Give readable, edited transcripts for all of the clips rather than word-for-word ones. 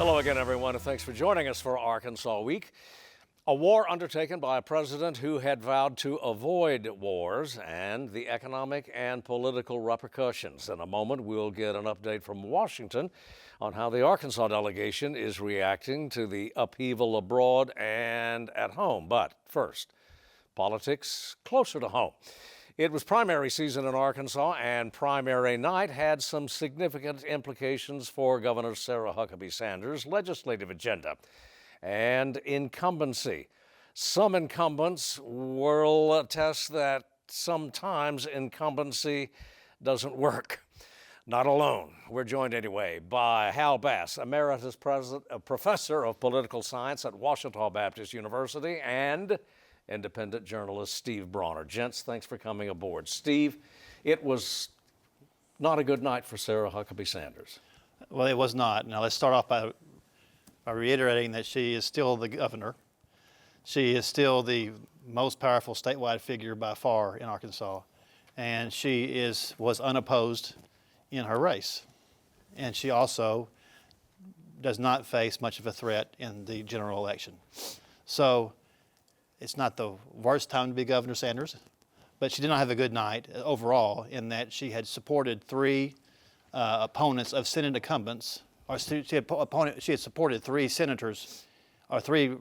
Hello again, everyone, and thanks for joining us for Arkansas Week. A war undertaken by a president who had vowed to avoid wars and the economic and political repercussions. In a moment, we'll get an update from Washington on how the Arkansas delegation is reacting to the upheaval abroad and at home. But first, politics closer to home. It was primary season in Arkansas, and primary night had some significant implications for Governor Sarah Huckabee Sanders' legislative agenda and incumbency. Some incumbents will attest that sometimes incumbency doesn't work. Not alone. We're joined anyway by Hal Bass, Emeritus Professor of Political Science at Ouachita Baptist University, and independent journalist Steve Brawner. Gents, thanks for coming aboard. Steve, it was not a good night for Sarah Huckabee Sanders. Well, it was not. Now, let's start off by reiterating that she is still the governor. She is still the most powerful statewide figure by far in Arkansas, and she was unopposed in her race. And she also does not face much of a threat in the general election. So it's not the worst time to be Governor Sanders, but she did not have a good night overall in that she had supported three opponents of Senate incumbents, or she had supported three senators, or three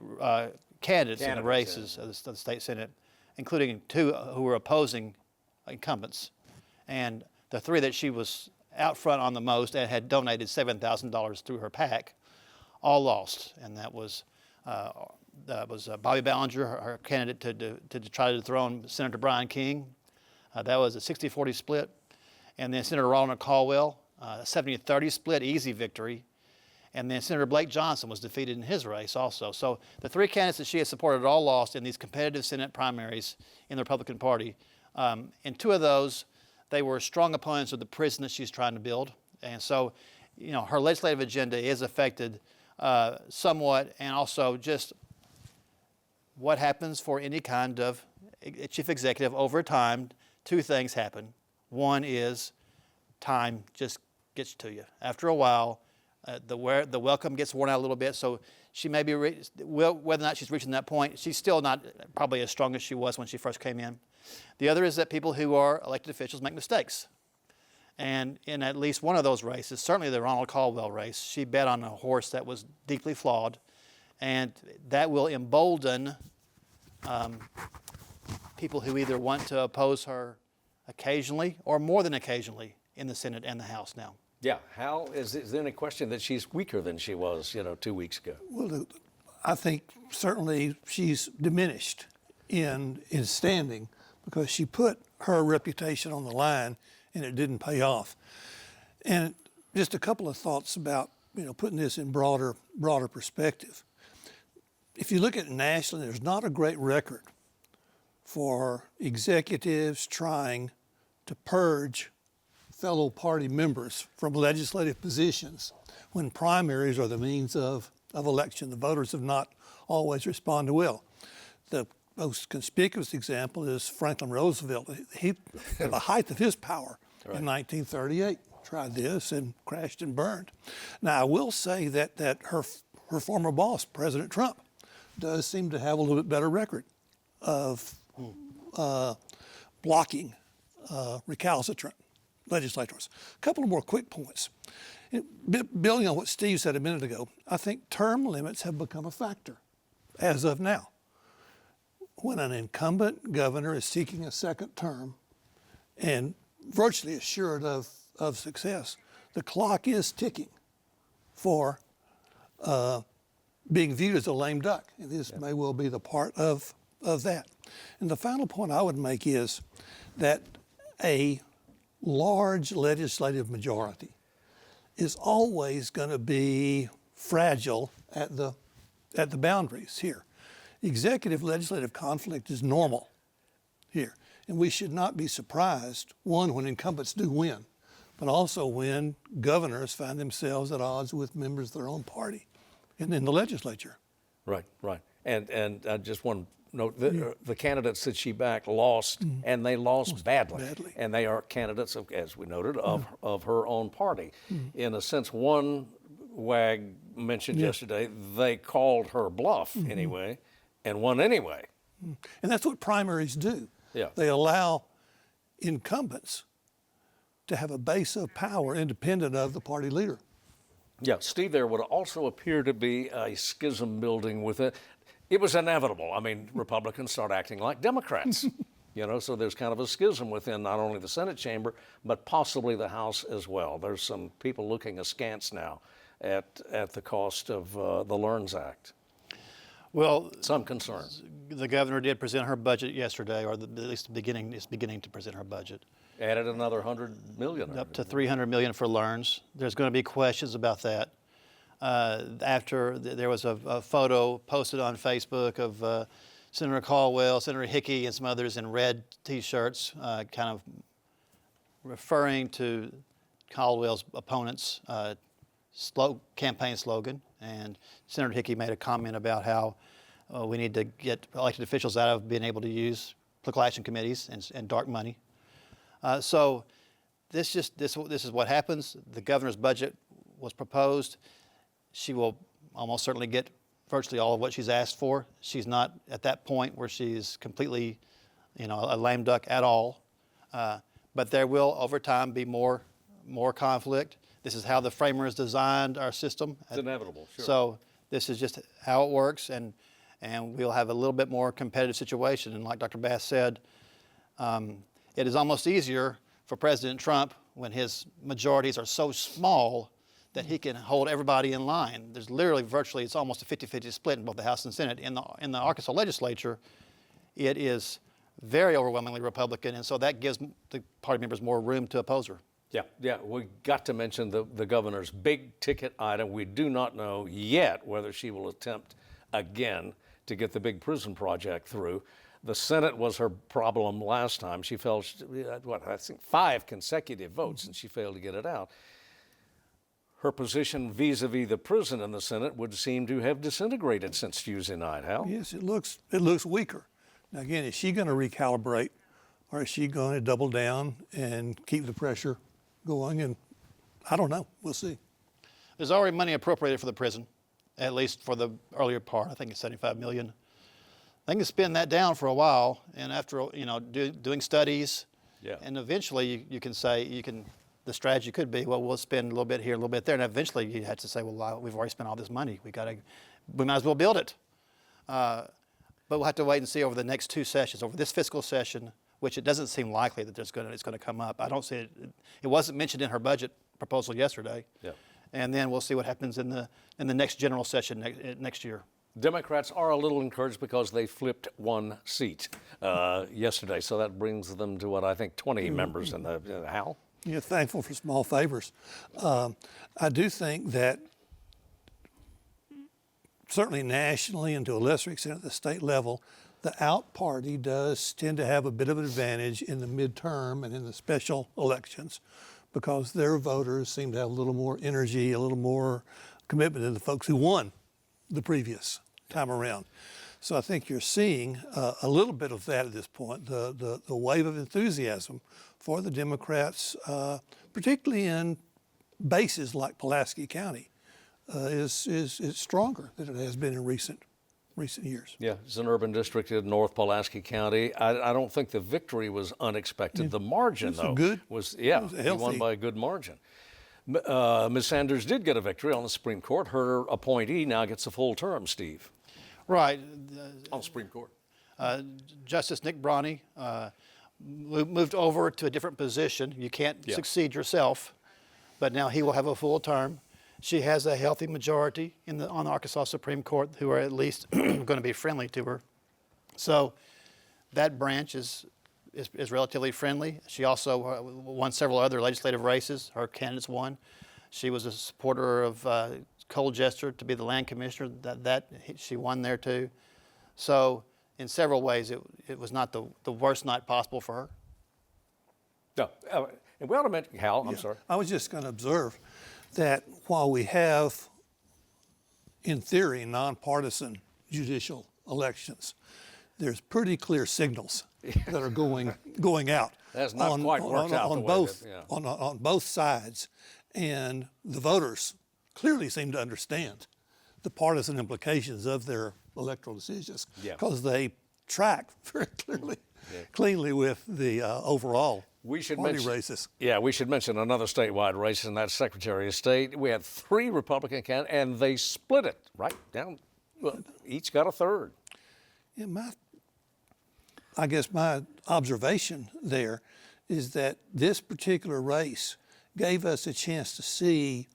candidates in the races of the state Senate, including two who were opposing incumbents. And the three that she was out front on the most and had donated $7,000 through her PAC all lost. And that was Bobby Ballinger, her candidate to try to dethrone Senator Brian King. That was a 60-40 split. And then Senator Ronald Caldwell, a 70-30 split, easy victory. And then Senator Blake Johnson was defeated in his race also. So the three candidates that she had supported all lost in these competitive Senate primaries in the Republican Party. In two of those, they were strong opponents of the prison that she's trying to build. And so, you know, her legislative agenda is affected somewhat, and also just what happens for any kind of chief executive over time. Two things happen. One is time just gets to you. After a while, the welcome gets worn out a little bit, so she may be, whether or not she's reaching that point, she's still not probably as strong as she was when she first came in. The other is that people who are elected officials make mistakes. And in at least one of those races, certainly the Ronald Caldwell race, she bet on a horse that was deeply flawed, and that will embolden people who either want to oppose her occasionally or more than occasionally in the Senate and the House now. Yeah, Hal, is there any question that she's weaker than she was, 2 weeks ago? Well, I think certainly she's diminished in standing because she put her reputation on the line and it didn't pay off. And just a couple of thoughts about, putting this in broader perspective. If you look at it nationally, there's not a great record for executives trying to purge fellow party members from legislative positions when primaries are the means of election. The voters have not always responded well. The most conspicuous example is Franklin Roosevelt. He, at the height of his power in 1938, tried this and crashed and burned. Now, I will say that her former boss, President Trump, does seem to have a little bit better record of blocking recalcitrant legislators. A couple of more quick points. Building on what Steve said a minute ago, I think term limits have become a factor as of now. When an incumbent governor is seeking a second term and virtually assured of success, the clock is ticking for being viewed as a lame duck. And this may well be the part of that. And the final point I would make is that a large legislative majority is always going to be fragile at the boundaries here. Executive legislative conflict is normal here, and we should not be surprised, one, when incumbents do win, but also when governors find themselves at odds with members of their own party and in the legislature. Right. And just one note, the candidates that she backed lost, and they lost badly. And they are candidates, as we noted, of her own party. In a sense, one wag mentioned yesterday, they called her bluff anyway and won anyway. And that's what primaries do. Yeah. They allow incumbents to have a base of power independent of the party leader. Yeah, Steve, there would also appear to be a schism building with it. It was inevitable. I mean, Republicans start acting like Democrats, so there's kind of a schism within not only the Senate chamber, but possibly the House as well. There's some people looking askance now at the cost of the LEARNS Act. Well, some concern. The governor did present her budget yesterday, or at least is beginning to present her budget. Added another $100 million. Up to $300 million for LEARNS. There's going to be questions about that. After there was a photo posted on Facebook of Senator Caldwell, Senator Hickey, and some others in red T-shirts, kind of referring to Caldwell's opponent's campaign slogan. And Senator Hickey made a comment about how we need to get elected officials out of being able to use political action committees and dark money. So this is what happens. The governor's budget was proposed. She will almost certainly get virtually all of what she's asked for. She's not at that point where she's completely, a lame duck at all. But there will, over time, be more conflict. This is how the framers designed our system. It's inevitable, sure. So this is just how it works, and we'll have a little bit more competitive situation. And like Dr. Bass said, it is almost easier for President Trump when his majorities are so small that he can hold everybody in line. There's literally virtually, it's almost a 50-50 split in both the House and Senate. In the Arkansas legislature, it is very overwhelmingly Republican, and so that gives the party members more room to oppose her. Yeah, we got to mention the governor's big ticket item. We do not know yet whether she will attempt again to get the big prison project through. The Senate was her problem last time. She fell, I think 5 consecutive votes, and she failed to get it out. Her position vis-a-vis the prison in the Senate would seem to have disintegrated since Tuesday night, Hal. Yes, it looks weaker. Now again, is she going to recalibrate, or is she going to double down and keep the pressure going? And I don't know. We'll see. There's already money appropriated for the prison, at least for the earlier part. I think it's $75 million. They can spend that down for a while, and after doing studies, and eventually you can say the strategy could be, well, we'll spend a little bit here, a little bit there, and eventually you have to say, well, we've already spent all this money. We might as well build it. But we'll have to wait and see over the next 2 sessions, over this fiscal session, which it doesn't seem likely that it's going to come up. I don't see it. It wasn't mentioned in her budget proposal yesterday. Yeah. And then we'll see what happens in the next general session next year. Democrats are a little encouraged because they flipped 1 seat yesterday, so that brings them to what I think 20 members in the House. Yeah, thankful for small favors. I do think that certainly nationally and to a lesser extent at the state level, the out party does tend to have a bit of an advantage in the midterm and in the special elections because their voters seem to have a little more energy, a little more commitment than the folks who won the previous time around. So I think you're seeing a little bit of that at this point, the wave of enthusiasm for the Democrats, particularly in bases like Pulaski County, is stronger than it has been in recent years. Yeah, it's an urban district in North Pulaski County. I don't think the victory was unexpected. The margin, though, was he won by a good margin. Ms. Sanders did get a victory on the Supreme Court. Her appointee now gets a full term, Steve. Right. On the Supreme Court. Justice Nick Brawner moved over to a different position. You can't succeed yourself, but now he will have a full term. She has a healthy majority on the Arkansas Supreme Court who are at least going to be friendly to her. So that branch is relatively friendly. She also won several other legislative races. Her candidates won. She was a supporter of Cole Jester to be the land commissioner. That she won there too. So in several ways, it was not the worst night possible for her. No, and we ought to mention, Hal, I'm sorry. I was just going to observe that while we have, in theory, nonpartisan judicial elections, there's pretty clear signals that are going out. That's not quite worked out on both sides, and the voters clearly seem to understand the partisan implications of their electoral decisions because they track very cleanly with the overall party races. Yeah, we should mention another statewide race, and that's Secretary of State. We had 3 Republican candidates, and they split it right down. Well, each got a third. Yeah, I guess my observation there is that this particular race gave us a chance to see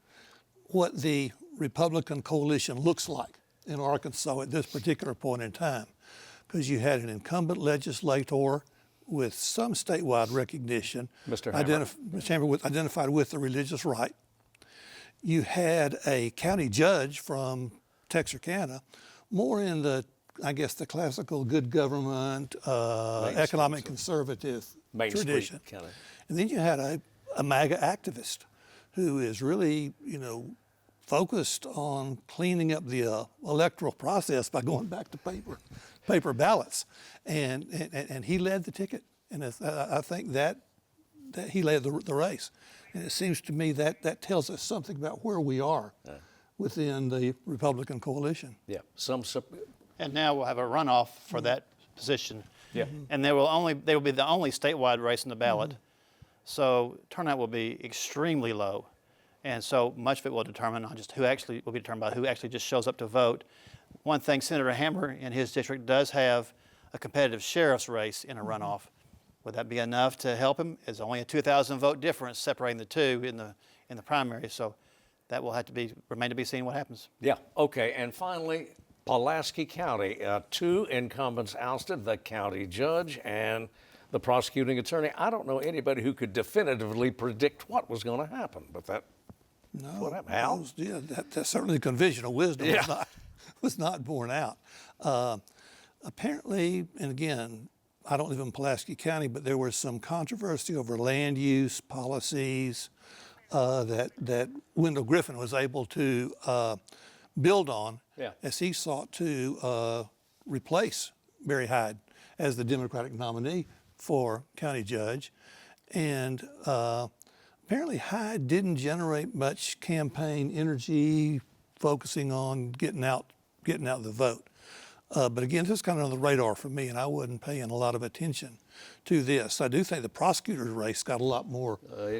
what the Republican coalition looks like in Arkansas at this particular point in time, because you had an incumbent legislator with some statewide recognition, Mr. Hammer. Identified with the religious right. You had a county judge from Texarkana, more in the, I guess, the classical good government, economic conservative tradition. And then you had a MAGA activist who is really, focused on cleaning up the electoral process by going back to paper ballots, and he led the ticket, and I think that he led the race, and it seems to me that tells us something about where we are within the Republican coalition. Yeah, and now we'll have a runoff for that position. Yeah, and they will be the only statewide race in the ballot, so turnout will be extremely low. And so much of it will determine not just will be determined by who actually just shows up to vote. One thing, Senator Hammer in his district does have a competitive sheriff's race in a runoff. Would that be enough to help him? It's only a 2,000 vote difference separating the two in the primary. So that will have to remain to be seen what happens. Yeah. Okay. And finally, Pulaski County, 2 incumbents ousted, the county judge and the prosecuting attorney. I don't know anybody who could definitively predict what was going to happen, but that. No, what happened, Hal? That certainly conventional wisdom was not borne out. Apparently, and again, I don't live in Pulaski County, but there was some controversy over land use policies that Wendell Griffin was able to build on as he sought to replace Barry Hyde as the Democratic nominee for county judge. And apparently Hyde didn't generate much campaign energy focusing on getting out the vote. But again, this is kind of on the radar for me, and I wasn't paying a lot of attention to this. I do think the prosecutor's race got a lot more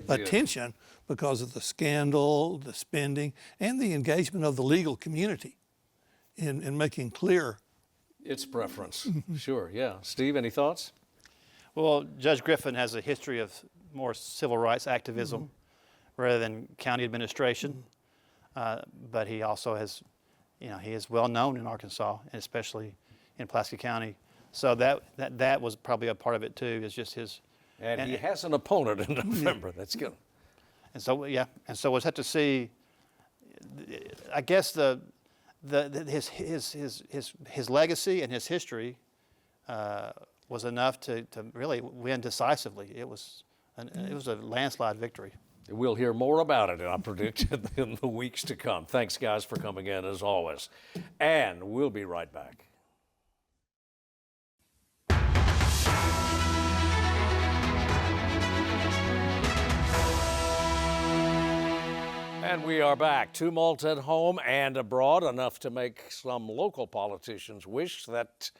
attention because of the scandal, the spending, and the engagement of the legal community in making clear its preference. Sure, yeah. Steve, any thoughts? Well, Judge Griffin has a history of more civil rights activism rather than county administration, but he also has, he is well known in Arkansas, and especially in Pulaski County. So that was probably a part of it too. Is just his. And he has an opponent in November. That's good. And so we'll have to see. I guess his legacy and his history was enough to really win decisively. It was a landslide victory. We'll hear more about it, I predict, in the weeks to come. Thanks, guys, for coming in, as always. And we'll be right back. And we are back. Tumult at home and abroad, enough to make some local politicians wish that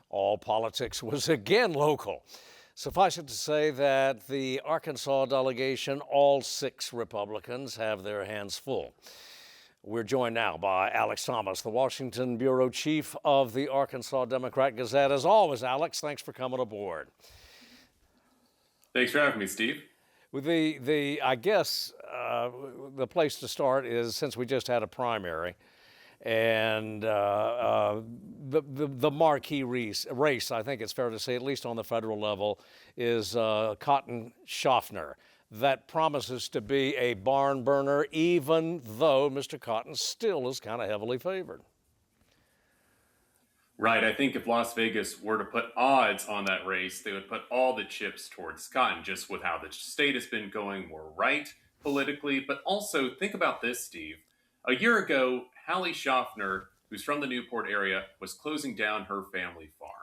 all politics was again local. Suffice it to say that the Arkansas delegation, all 6 Republicans, have their hands full. We're joined now by Alex Thomas, the Washington bureau chief of the Arkansas Democrat-Gazette. As always, Alex, thanks for coming aboard. Thanks for having me, Steve. I guess the place to start is, since we just had a primary, and the marquee race, I think it's fair to say, at least on the federal level, is Cotton Schaffner. That promises to be a barn burner, even though Mr. Cotton still is kind of heavily favored. Right. I think if Las Vegas were to put odds on that race, they would put all the chips towards Cotton, just with how the state has been going more right politically. But also think about this, Steve. A year ago, Hallie Schaffner, who's from the Newport area, was closing down her family farm.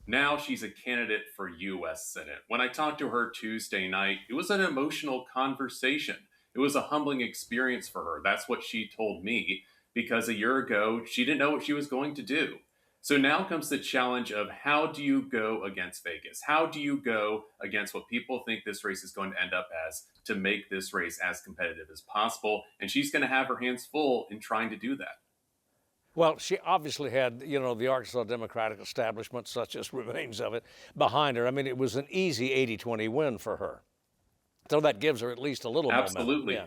Now she's a candidate for U.S. Senate. When I talked to her Tuesday night, it was an emotional conversation. It was a humbling experience for her. That's what she told me, because a year ago, she didn't know what she was going to do. So now comes the challenge of how do you go against Vegas? How do you go against what people think this race is going to end up as to make this race as competitive as possible? And she's going to have her hands full in trying to do that. Well, she obviously had, you know, the Arkansas Democratic establishment, such as remains of it, behind her. I mean, it was an easy 80-20 win for her. So that gives her at least a little momentum. Absolutely. Yeah.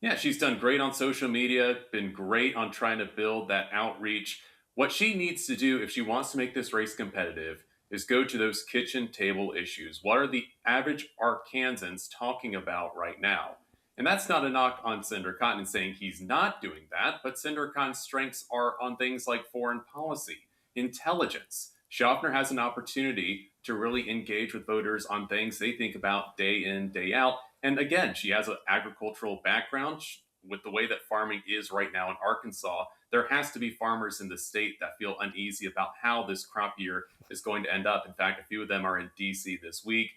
Yeah, she's done great on social media, been great on trying to build that outreach. What she needs to do if she wants to make this race competitive is go to those kitchen table issues. What are the average Arkansans talking about right now? And that's not a knock on Senator Cotton and saying he's not doing that, but Senator Cotton's strengths are on things like foreign policy, intelligence. Schaffner has an opportunity to really engage with voters on things they think about day in, day out. And again, she has an agricultural background. With the way that farming is right now in Arkansas, there has to be farmers in the state that feel uneasy about how this crop year is going to end up. In fact, a few of them are in DC this week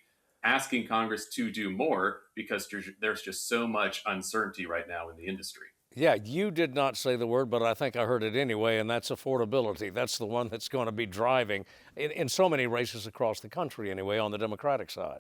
asking Congress to do more because there's just so much uncertainty right now in the industry. Yeah, you did not say the word, but I think I heard it anyway, and that's affordability. That's the one that's going to be driving in so many races across the country anyway on the Democratic side.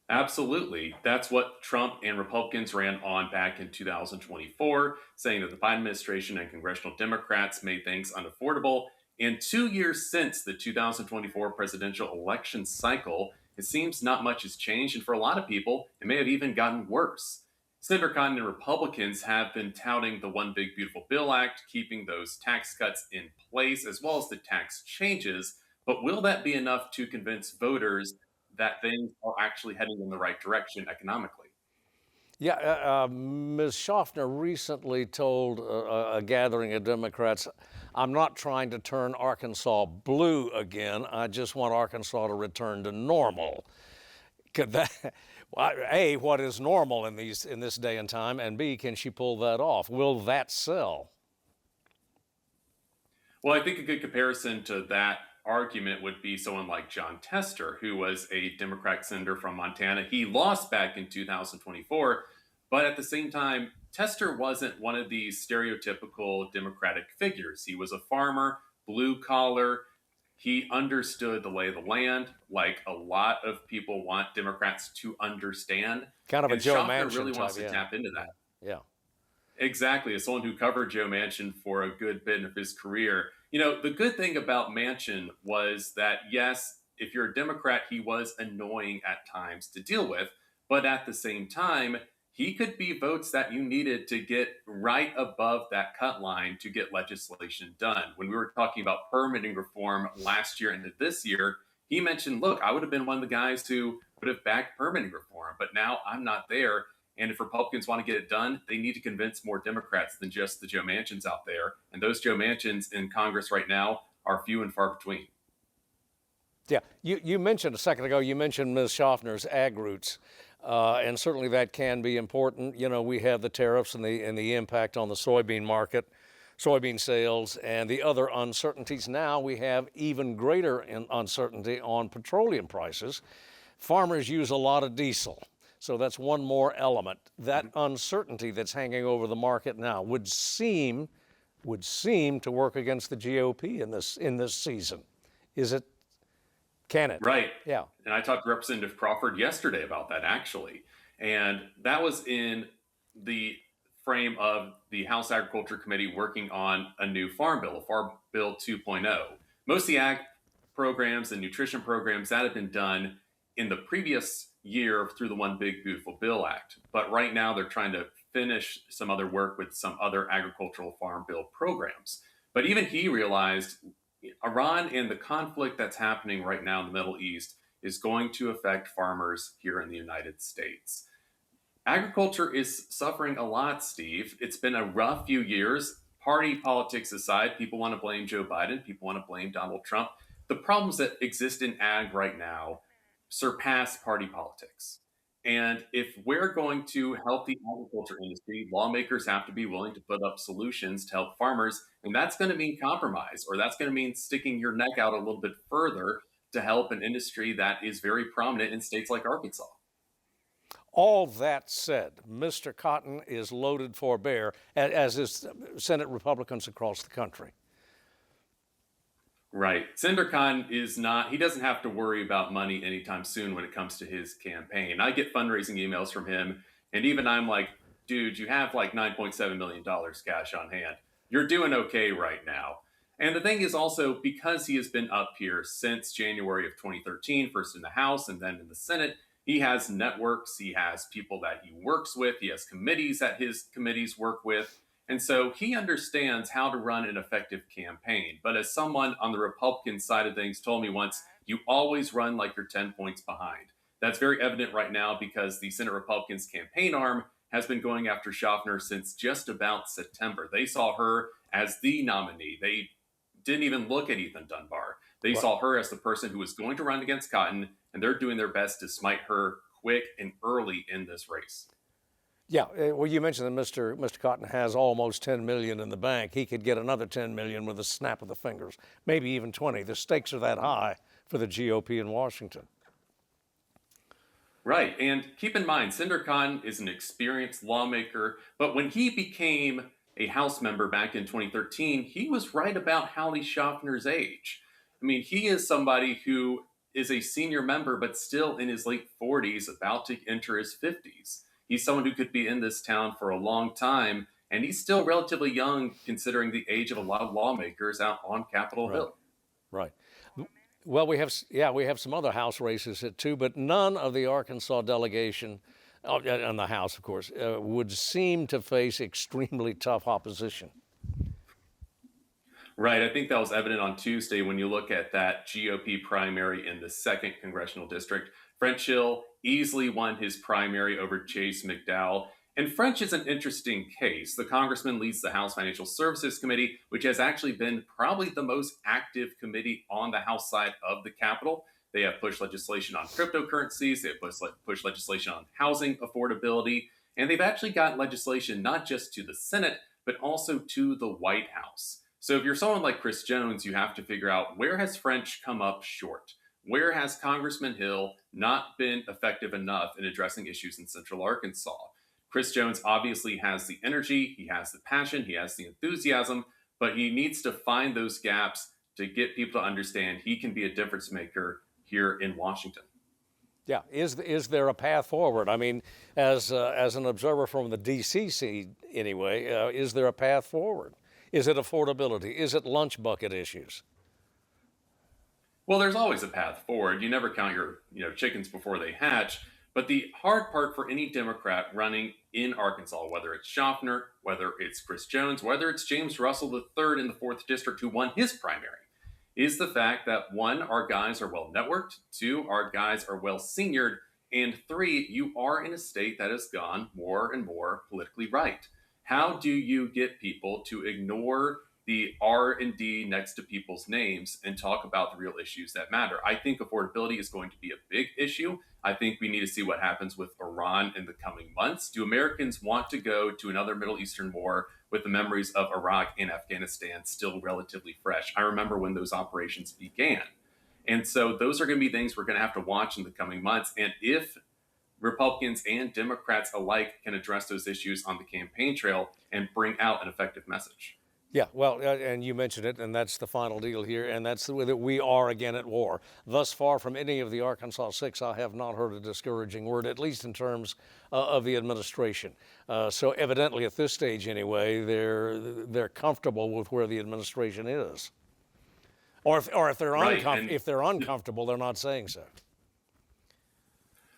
Absolutely. That's what Trump and Republicans ran on back in 2024, saying that the Biden administration and congressional Democrats made things unaffordable. And 2 years since the 2024 presidential election cycle, it seems not much has changed. And for a lot of people, it may have even gotten worse. Senator Cotton and Republicans have been touting the One Big Beautiful Bill Act, keeping those tax cuts in place, as well as the tax changes. But will that be enough to convince voters that things are actually heading in the right direction economically? Yeah, Ms. Schaffner recently told a gathering of Democrats, I'm not trying to turn Arkansas blue again. I just want Arkansas to return to normal. Could that, A, what is normal in this day and time, and B, can she pull that off? Will that sell? Well, I think a good comparison to that argument would be someone like John Tester, who was a Democratic senator from Montana. He lost back in 2024, but at the same time, Tester wasn't one of these stereotypical Democratic figures. He was a farmer, blue collar. He understood the lay of the land, like a lot of people want Democrats to understand. Kind of a And Joe Schaffner Manchin really type, wants to yeah. tap into that. Yeah. Exactly. As someone who covered Joe Manchin for a good bit of his career, you know, the good thing about Manchin was that, yes, if you're a Democrat, he was annoying at times to deal with. But at the same time, he could be votes that you needed to get right above that cut line to get legislation done. When we were talking about permitting reform last year and this year, he mentioned, look, I would have been one of the guys who would have backed permitting reform, but now I'm not there. And if Republicans want to get it done, they need to convince more Democrats than just the Joe Manchins out there. And those Joe Manchins in Congress right now are few and far between. Yeah, you mentioned a second ago, you mentioned Ms. Schaffner's ag roots, and certainly that can be important. You know, we have the tariffs and the impact on the soybean market, soybean sales, and the other uncertainties. Now we have even greater uncertainty on petroleum prices. Farmers use a lot of diesel. So that's one more element. That uncertainty that's hanging over the market now would seem to work against the GOP in this season. Is it? Can it? Right. Yeah. And I talked to Representative Crawford yesterday about that, actually. And that was in the frame of the House Agriculture Committee working on a new farm bill, a Farm Bill 2.0. Most of the ag programs and nutrition programs that have been done in the previous year through the One Big Beautiful Bill Act. But right now they're trying to finish some other work with some other agricultural farm bill programs. But even he realized Iran and the conflict that's happening right now in the Middle East is going to affect farmers here in the United States. Agriculture is suffering a lot, Steve. It's been a rough few years. Party politics aside, people want to blame Joe Biden. People want to blame Donald Trump. The problems that exist in ag right now surpass party politics. And if we're going to help the agriculture industry, lawmakers have to be willing to put up solutions to help farmers. And that's going to mean compromise, or that's going to mean sticking your neck out a little bit further to help an industry that is very prominent in states like Arkansas. All that said, Mr. Cotton is loaded for bear, as is Senate Republicans across the country. Right. Senator Khan is not, he doesn't have to worry about money anytime soon when it comes to his campaign. I get fundraising emails from him, and even I'm like, dude, you have like $9.7 million cash on hand. You're doing okay right now. And the thing is also, because he has been up here since January of 2013, first in the House and then in the Senate, he has networks, he has people that he works with, he has committees that his committees work with. And so he understands how to run an effective campaign. But as someone on the Republican side of things told me once, you always run like you're 10 points behind. That's very evident right now because the Senate Republicans campaign arm has been going after Schaffner since just about September. They saw her as the nominee. They didn't even look at Ethan Dunbar. They saw her as the person who was going to run against Cotton, and they're doing their best to smite her quick and early in this race. Yeah, well, you mentioned that Mr. Cotton has almost $10 million in the bank. He could get another $10 million with a snap of the fingers, maybe even 20. The stakes are that high for the GOP in Washington. Right, and keep in mind, Senator Khan is an experienced lawmaker, but when he became a House member back in 2013, he was right about Hallie Schaffner's age. I mean, he is somebody who is a senior member, but still in his late 40s, about to enter his 50s. He's someone who could be in this town for a long time, and he's still relatively young considering the age of a lot of lawmakers out on Capitol Hill. Right. Well, we have some other House races too, but none of the Arkansas delegation, and the House, of course, would seem to face extremely tough opposition. Right. I think that was evident on Tuesday when you look at that GOP primary in the 2nd Congressional District. French Hill easily won his primary over Chase McDowell. And French is an interesting case. The congressman leads the House Financial Services Committee, which has actually been probably the most active committee on the House side of the Capitol. They have pushed legislation on cryptocurrencies. They have pushed legislation on housing affordability. And they've actually gotten legislation not just to the Senate, but also to the White House. So if you're someone like Chris Jones, you have to figure out, where has French come up short? Where has Congressman Hill not been effective enough in addressing issues in Central Arkansas? Chris Jones obviously has the energy, he has the passion, he has the enthusiasm, but he needs to find those gaps to get people to understand he can be a difference maker here in Washington. Yeah, is there a path forward? I mean, as an observer from the D.C. seat anyway, is there a path forward? Is it affordability? Is it lunch bucket issues? Well, there's always a path forward. You never count your chickens before they hatch. But the hard part for any Democrat running in Arkansas, whether it's Schaffner, whether it's Chris Jones, whether it's James Russell III in the 4th District who won his primary, is the fact that 1, our guys are well networked, 2, our guys are well seniored, and 3, you are in a state that has gone more and more politically right. How do you get people to ignore the R&D next to people's names and talk about the real issues that matter? I think affordability is going to be a big issue. I think we need to see what happens with Iran in the coming months. Do Americans want to go to another Middle Eastern war with the memories of Iraq and Afghanistan still relatively fresh? I remember when those operations began. And so those are going to be things we're going to have to watch in the coming months. And if Republicans and Democrats alike can address those issues on the campaign trail and bring out an effective message. Yeah, well, and you mentioned it, and that's the final deal here, and that's that we are again at war. Thus far, from any of the Arkansas 6, I have not heard a discouraging word, at least in terms of the administration. So evidently, at this stage anyway, they're comfortable with where the administration is, or if they're if they're uncomfortable, they're not saying so.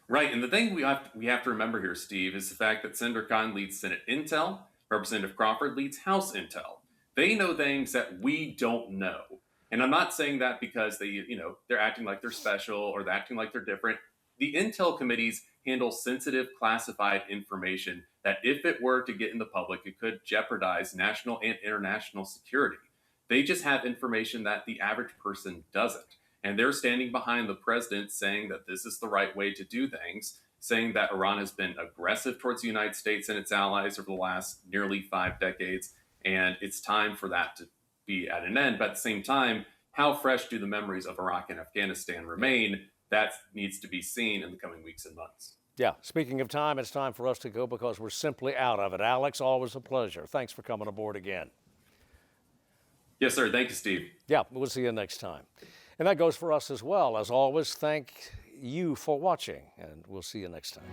Right, and the thing we have to remember here, Steve, is the fact that Senator Khan leads Senate Intel, Representative Crawford leads House Intel. They know things that we don't know. And I'm not saying that because they're acting like they're special or they're acting like they're different. The Intel committees handle sensitive classified information that if it were to get in the public, it could jeopardize national and international security. They just have information that the average person doesn't. And they're standing behind the president saying that this is the right way to do things, saying that Iran has been aggressive towards the United States and its allies over the last nearly 5 decades. And it's time for that to be at an end. But at the same time, how fresh do the memories of Iraq and Afghanistan remain? That needs to be seen in the coming weeks and months. Yeah, speaking of time, it's time for us to go because we're simply out of it. Alex, always a pleasure. Thanks for coming aboard again. Yes, sir. Thank you, Steve. Yeah, we'll see you next time. And that goes for us as well. As always, thank you for watching, and we'll see you next time.